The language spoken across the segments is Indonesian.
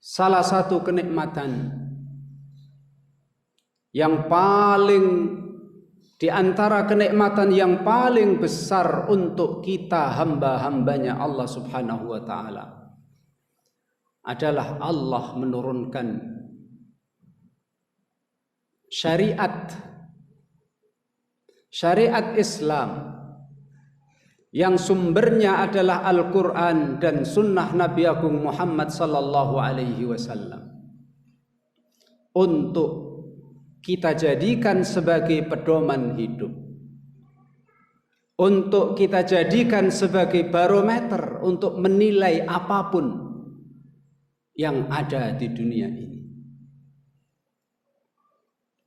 salah satu kenikmatan yang paling di antara kenikmatan yang paling besar untuk kita hamba-hambanya Allah Subhanahu wa ta'ala adalah Allah menurunkan syariat Islam yang sumbernya adalah Al-Quran dan sunnah Nabi Agung Muhammad sallallahu alaihi wasallam untuk kita jadikan sebagai pedoman hidup, untuk kita jadikan sebagai barometer untuk menilai apapun yang ada di dunia ini,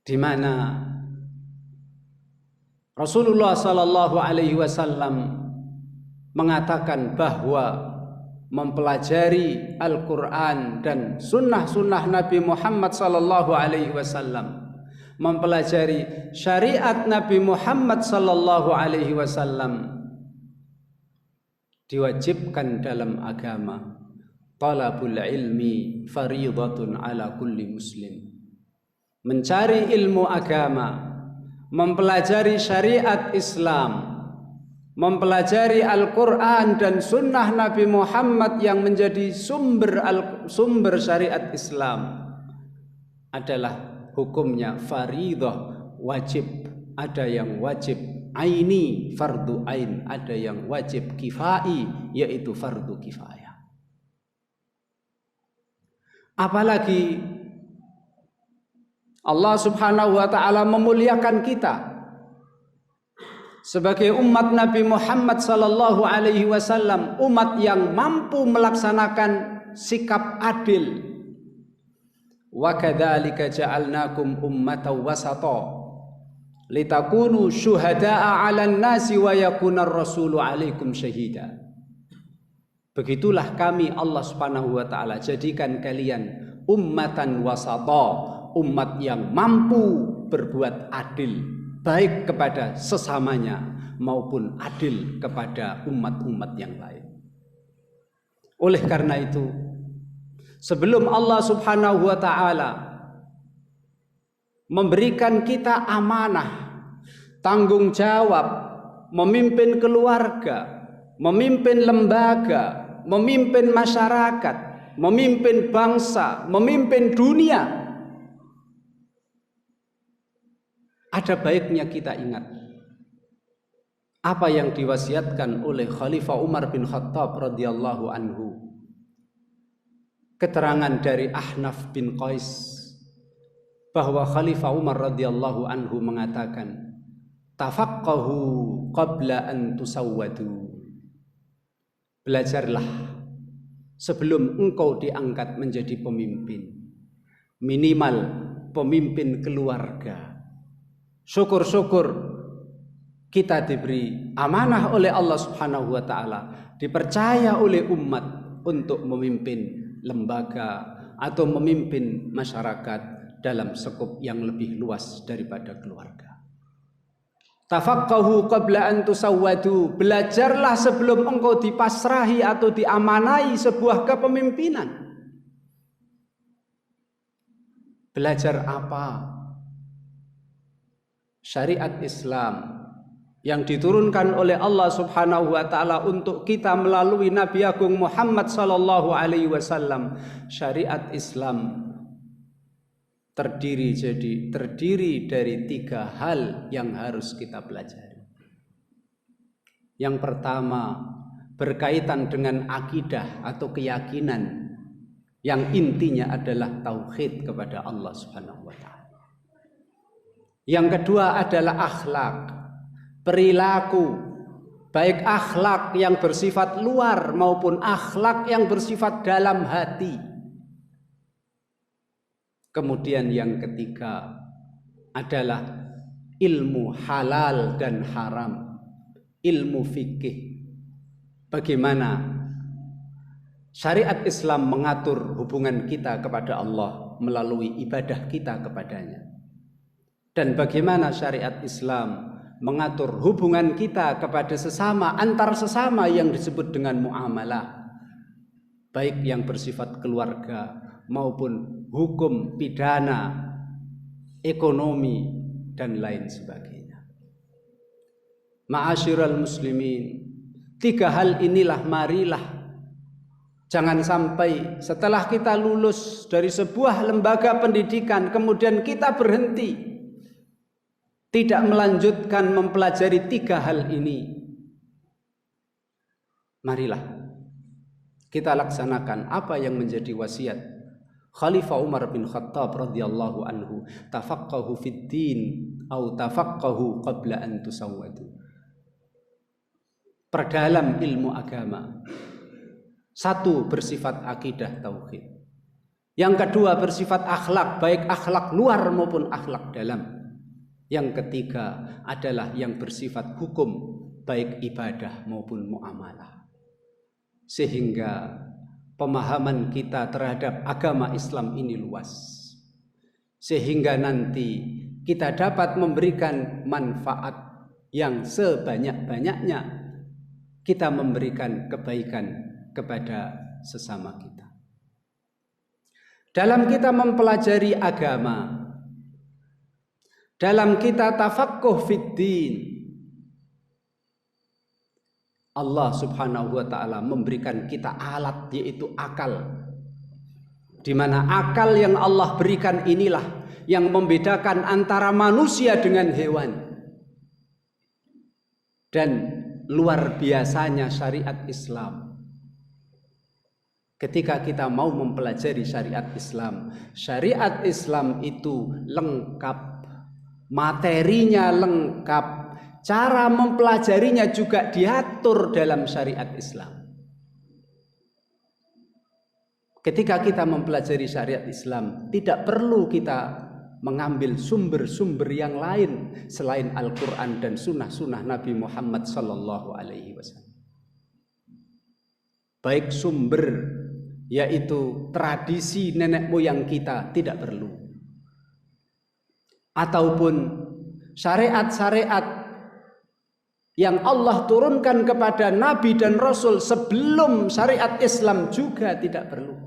di mana Rasulullah sallallahu alaihi wasallam mengatakan bahwa mempelajari Al-Quran dan sunnah-sunnah Nabi Muhammad sallallahu alaihi wasallam, mempelajari syariat Nabi Muhammad sallallahu alaihi wasallam diwajibkan dalam agama. Talabul ilmi fariidatun ala kulli muslim. Mencari ilmu agama, mempelajari syariat Islam, mempelajari Al-Quran dan sunnah Nabi Muhammad yang menjadi sumber syariat Islam adalah hukumnya fariidah, wajib. Ada yang wajib aini, fardu ain, ada yang wajib kifai, yaitu fardu kifayah. Apalagi Allah Subhanahu wa ta'ala memuliakan kita sebagai umat Nabi Muhammad sallallahu alaihi wasallam, umat yang mampu melaksanakan sikap adil. Wa kadzalika ja'alnakum ummatan wasata litakunu syuhada'a 'alan nasi wa yakunar rasulu 'alaikum syahida. Begitulah kami Allah Subhanahu wa ta'ala jadikan kalian ummatan wasata, umat yang mampu berbuat adil, baik kepada sesamanya maupun adil kepada umat-umat yang lain. Oleh karena itu, sebelum Allah Subhanahu wa ta'ala memberikan kita amanah, tanggung jawab, memimpin keluarga, memimpin lembaga, memimpin masyarakat, memimpin bangsa, memimpin dunia, ada baiknya kita ingat apa yang diwasiatkan oleh Khalifah Umar bin Khattab radhiyallahu anhu. Keterangan dari Ahnaf bin Qais bahwa Khalifah Umar radhiyallahu anhu mengatakan, tafaqqahu qabla an tusawwadu. Belajarlah sebelum engkau diangkat menjadi pemimpin, minimal pemimpin keluarga. Syukur-syukur kita diberi amanah oleh Allah Subhanahu wa ta'ala, dipercaya oleh umat untuk memimpin lembaga atau memimpin masyarakat dalam skup yang lebih luas daripada keluarga. Tafaqqahu qabla an tusawwadu. Belajarlah sebelum engkau dipasrahi atau diamanai sebuah kepemimpinan. Belajar apa? Syariat Islam yang diturunkan oleh Allah Subhanahu wa ta'ala untuk kita melalui Nabi Agung Muhammad sallallahu alaihi wasallam. Syariat Islam terdiri dari 3 hal yang harus kita pelajari. Yang pertama, berkaitan dengan akidah atau keyakinan yang intinya adalah tauhid kepada Allah Subhanahu wa ta'ala. Yang kedua adalah akhlak, perilaku, baik akhlak yang bersifat luar maupun akhlak yang bersifat dalam hati. Kemudian yang ketiga adalah ilmu halal dan haram, ilmu fikih. Bagaimana syariat Islam mengatur hubungan kita kepada Allah melalui ibadah kita kepadanya. Dan bagaimana syariat Islam mengatur hubungan kita kepada sesama, antar sesama yang disebut dengan muamalah, baik yang bersifat keluarga maupun hukum pidana, ekonomi, dan lain sebagainya. Ma'asyiral muslimin, 3 hal inilah marilah jangan sampai setelah kita lulus dari sebuah lembaga pendidikan kemudian kita berhenti, tidak melanjutkan mempelajari 3 hal ini. Marilah kita laksanakan apa yang menjadi wasiat Khalifah Umar bin Khattab radhiyallahu anhu, tafaqqahu fid din atau tafaqqahu qabla an tusawwadu. Perdalam ilmu agama. 1, bersifat akidah tauhid. Yang kedua, bersifat akhlak, baik akhlak luar maupun akhlak dalam. Yang ketiga adalah yang bersifat hukum, baik ibadah maupun muamalah. Sehingga pemahaman kita terhadap agama Islam ini luas. Sehingga nanti kita dapat memberikan manfaat yang sebanyak-banyaknya kita memberikan kebaikan kepada sesama kita. Dalam kita mempelajari agama, dalam kita tafaqquh fid din, Allah Subhanahu wa taala memberikan kita alat, yaitu akal. Di mana akal yang Allah berikan inilah yang membedakan antara manusia dengan hewan. Dan luar biasanya syariat Islam. Ketika kita mau mempelajari syariat Islam itu lengkap, materinya lengkap, cara mempelajarinya juga diatur dalam syariat Islam. Ketika kita mempelajari syariat Islam, tidak perlu kita mengambil sumber-sumber yang lain selain Al-Quran dan sunnah-sunnah Nabi Muhammad sallallahu alaihi wasallam. Baik sumber yaitu tradisi nenek moyang kita tidak perlu, ataupun syariat-syariat yang Allah turunkan kepada Nabi dan Rasul sebelum syariat Islam juga tidak perlu.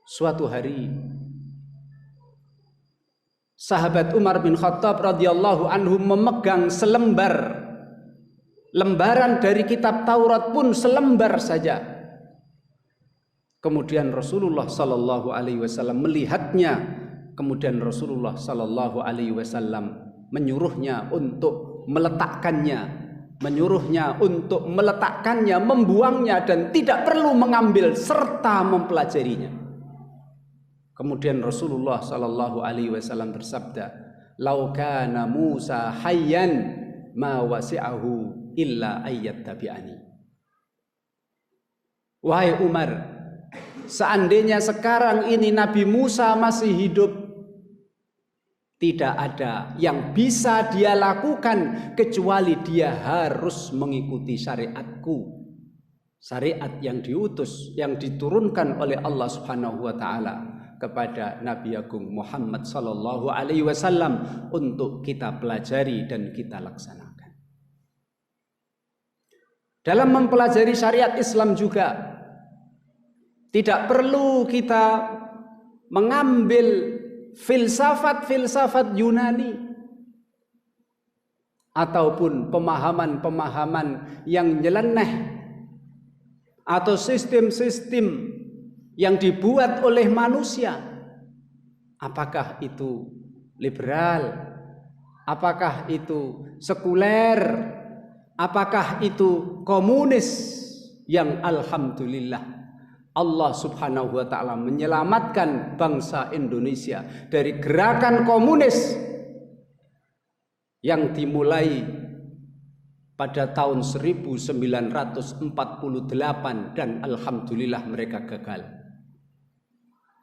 Suatu hari sahabat Umar bin Khattab radhiyallahu anhu memegang lembaran dari kitab Taurat pun selembar saja. Kemudian Rasulullah sallallahu alaihi wasallam melihatnya, kemudian Rasulullah sallallahu alaihi wasallam menyuruhnya untuk meletakkannya, membuangnya dan tidak perlu mengambil serta mempelajarinya. Kemudian Rasulullah sallallahu alaihi wasallam bersabda, "Lau kana Musa hayyan ma wasi'ahu illa ayyattabi'ani." Wahai Umar, seandainya sekarang ini Nabi Musa masih hidup, tidak ada yang bisa dia lakukan kecuali dia harus mengikuti syariatku, syariat yang diutus, yang diturunkan oleh Allah Subhanahu wa taala kepada Nabi Agung Muhammad sallallahu alaihi wasallam untuk kita pelajari dan kita laksanakan. Dalam mempelajari syariat Islam juga tidak perlu kita mengambil filsafat Yunani ataupun pemahaman-pemahaman yang nyeleneh atau sistem-sistem yang dibuat oleh manusia. Apakah itu liberal? Apakah itu sekuler? Apakah itu komunis? Yang alhamdulillah Allah Subhanahu wa taala menyelamatkan bangsa Indonesia dari gerakan komunis yang dimulai pada tahun 1948 dan alhamdulillah mereka gagal.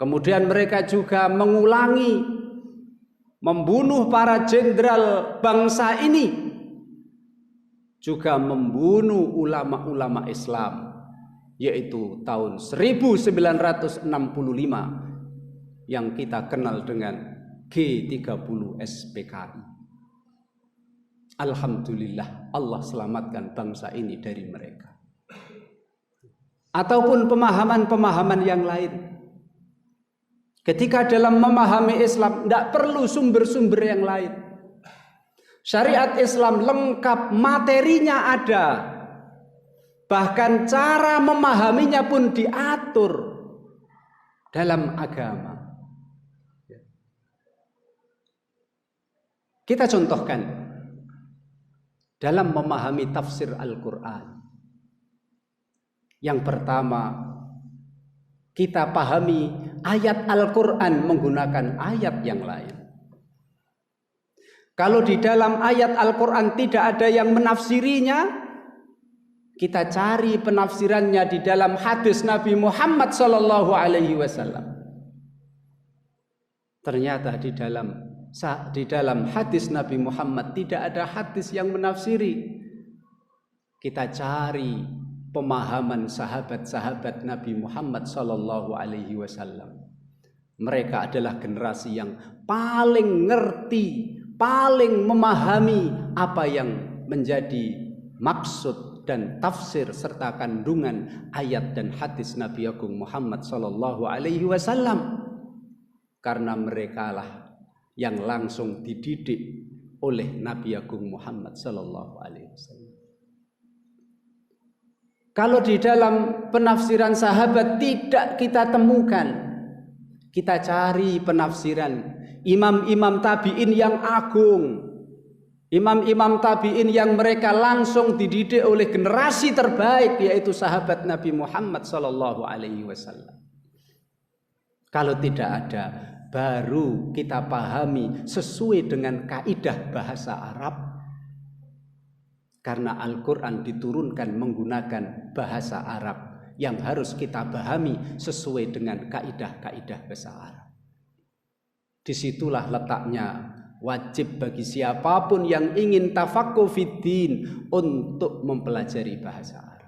Kemudian mereka juga mengulangi membunuh para jenderal bangsa ini, juga membunuh ulama-ulama Islam, yaitu tahun 1965 yang kita kenal dengan G30 SPKI. Alhamdulillah Allah selamatkan bangsa ini dari mereka. Ataupun pemahaman-pemahaman yang lain. Ketika dalam memahami Islam tidak perlu sumber-sumber yang lain. Syariat Islam lengkap, materinya ada. Bahkan cara memahaminya pun diatur dalam agama. Kita contohkan dalam memahami tafsir Al-Quran. Yang pertama, kita pahami ayat Al-Quran menggunakan ayat yang lain. Kalau di dalam ayat Al-Quran tidak ada yang menafsirinya, kita cari penafsirannya di dalam hadis Nabi Muhammad SAW. Ternyata di dalam hadis Nabi Muhammad tidak ada hadis yang menafsiri. Kita cari pemahaman sahabat-sahabat Nabi Muhammad SAW. Mereka adalah generasi yang paling ngerti, paling memahami apa yang menjadi maksud dan tafsir serta kandungan ayat dan hadis Nabi Agung Muhammad SAW. Karena merekalah yang langsung dididik oleh Nabi Agung Muhammad SAW. Kalau di dalam penafsiran sahabat tidak kita temukan, kita cari penafsiran imam-imam tabi'in yang agung, imam-imam tabi'in yang mereka langsung dididik oleh generasi terbaik, yaitu sahabat Nabi Muhammad SAW. Kalau tidak ada, baru kita pahami sesuai dengan kaidah bahasa Arab. Karena Al-Quran diturunkan menggunakan bahasa Arab yang harus kita pahami sesuai dengan kaidah-kaidah bahasa Arab. Disitulah letaknya wajib bagi siapapun yang ingin tafaqquh fiddin untuk mempelajari bahasa Arab.